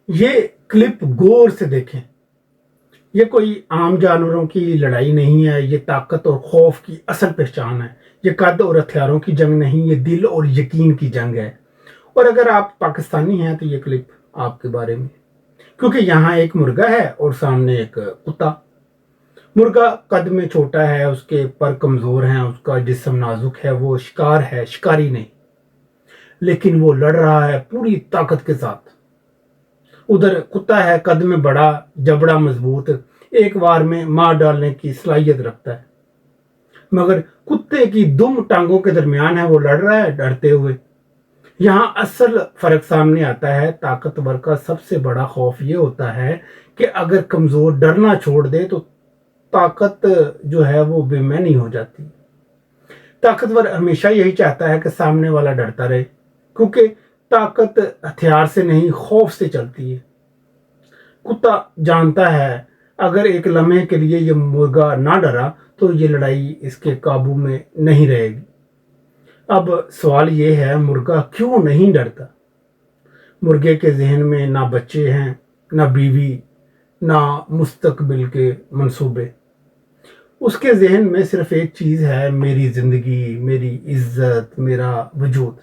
ये क्लिप गौर से देखें। ये कोई आम जानवरों की लड़ाई नहीं है, ये ताकत और खौफ की असल पहचान है। ये कद और हथियारों की जंग नहीं, ये दिल और यकीन की जंग है। और अगर आप पाकिस्तानी हैं तो ये क्लिप आपके बारे में, क्योंकि यहाँ एक मुर्गा है और सामने एक कुत्ता। मुर्गा कद में छोटा है, उसके पर कमजोर हैं, उसका जिस्म नाजुक है, वो शिकार है, शिकारी नहीं। लेकिन वो लड़ रहा है पूरी ताकत के साथ। उधर कुत्ता है, कद में बड़ा, जबड़ा मजबूत, एक बार में मार डालने की सलाहियत रखता है। मगर कुत्ते की दुम टांगों के दरमियान है वो लड़ रहा है डरते हुए। यहाँ असल फर्क सामने आता है। ताकतवर का सबसे बड़ा खौफ ये होता है कि अगर कमजोर डरना छोड़ दे तो ताकत जो है वो बेमैनी हो जाती है। ताकतवर हमेशा यही चाहता है कि सामने वाला डरता रहे, क्योंकि ताकत हथियार से नहीं खौफ से चलती है। कुत्ता जानता है अगर एक लम्हे के लिए ये मुर्गा ना डरा तो ये लड़ाई इसके काबू में नहीं रहेगी। अब सवाल ये है, मुर्गा क्यों नहीं डरता? मुर्गे के जहन में ना बच्चे हैं, ना बीवी, ना मुस्तकबिल के मंसूबे। उसके जहन में सिर्फ एक चीज है, मेरी जिंदगी, मेरी इज्जत, मेरा वजूद।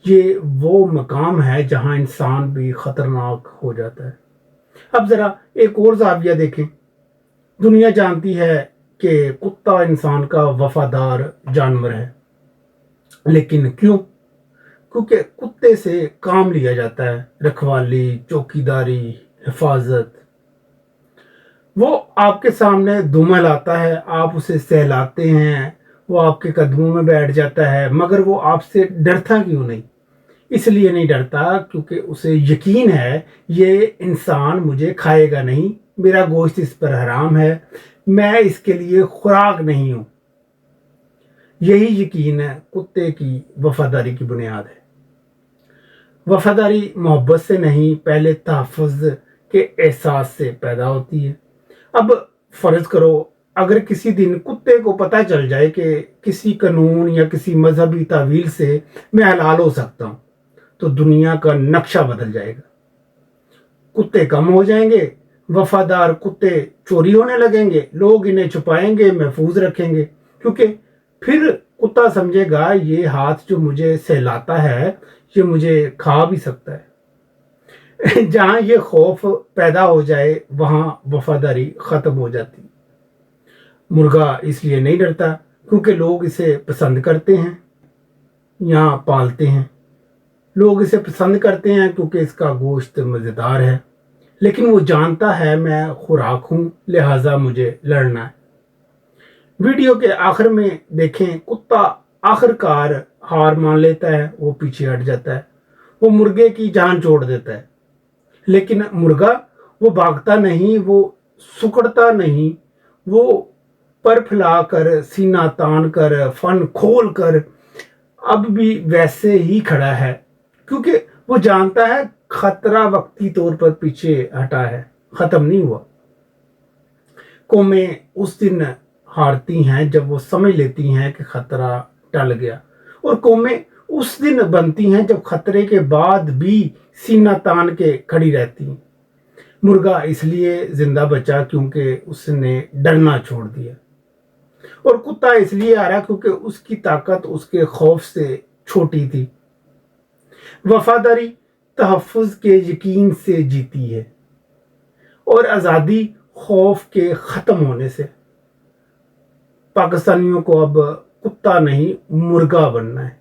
ये वो मकाम है जहां इंसान भी खतरनाक हो जाता है। अब जरा एक और जाविया देखें। दुनिया जानती है कि कुत्ता इंसान का वफादार जानवर है, लेकिन क्यों? क्योंकि कुत्ते से काम लिया जाता है, रखवाली, चौकीदारी, हिफाजत। वो आपके सामने दुमा लाता है, आप उसे सहलाते हैं, वो आपके कदमों में बैठ जाता है, मगर वो आपसे डरता क्यों नहीं? इसलिए नहीं डरता क्योंकि उसे यकीन है ये इंसान मुझे खाएगा नहीं, मेरा गोश्त इस पर हराम है, मैं इसके लिए खुराक नहीं हूं। यही यकीन है कुत्ते की वफादारी की बुनियाद है। वफादारी मोहब्बत से नहीं, पहले तहफ़्फ़ुज़ के एहसास से पैदा होती है। अब फर्ज करो अगर किसी दिन कुत्ते को पता चल जाए कि किसी कानून या किसी मजहबी तावील से मैं हलाल हो सकता हूं, तो दुनिया का नक्शा बदल जाएगा। कुत्ते कम हो जाएंगे, वफादार कुत्ते चोरी होने लगेंगे, लोग इन्हें छुपाएंगे, महफूज रखेंगे, क्योंकि फिर कुत्ता समझेगा ये हाथ जो मुझे सहलाता है ये मुझे खा भी सकता है। जहां ये खौफ पैदा हो जाए वहां वफादारी खत्म हो जाती। मुर्गा इसलिए नहीं डरता क्योंकि लोग इसे पसंद करते हैं या पालते हैं। लोग इसे पसंद करते हैं क्योंकि इसका गोश्त मज़ेदार है, लेकिन वो जानता है मैं खुराक हूं, लिहाजा मुझे लड़ना है। वीडियो के आखिर में देखें, कुत्ता आखिरकार हार मान लेता है, वो पीछे हट जाता है, वो मुर्गे की जान छोड़ देता है। लेकिन मुर्गा वो भागता नहीं, वो सुकड़ता नहीं, वो पर फैलाकर, सीना तान कर, फन खोल कर अब भी वैसे ही खड़ा है, क्योंकि वो जानता है खतरा वक्ती तौर पर पीछे हटा है, खत्म नहीं हुआ। कौमें उस दिन हारती हैं जब वो समझ लेती हैं कि खतरा टल गया, और कौमें उस दिन बनती हैं जब खतरे के बाद भी सीना तान के खड़ी रहती हैं। मुर्गा इसलिए जिंदा बचा क्योंकि उसने डरना छोड़ दिया, और कुत्ता इसलिए आ रहा क्योंकि उसकी ताकत उसके खौफ से छोटी थी। वफादारी तहफ़्फ़ुज़ के यकीन से जीती है और आज़ादी खौफ के ख़त्म होने से। पाकिस्तानियों को अब कुत्ता नहीं मुर्गा बनना है।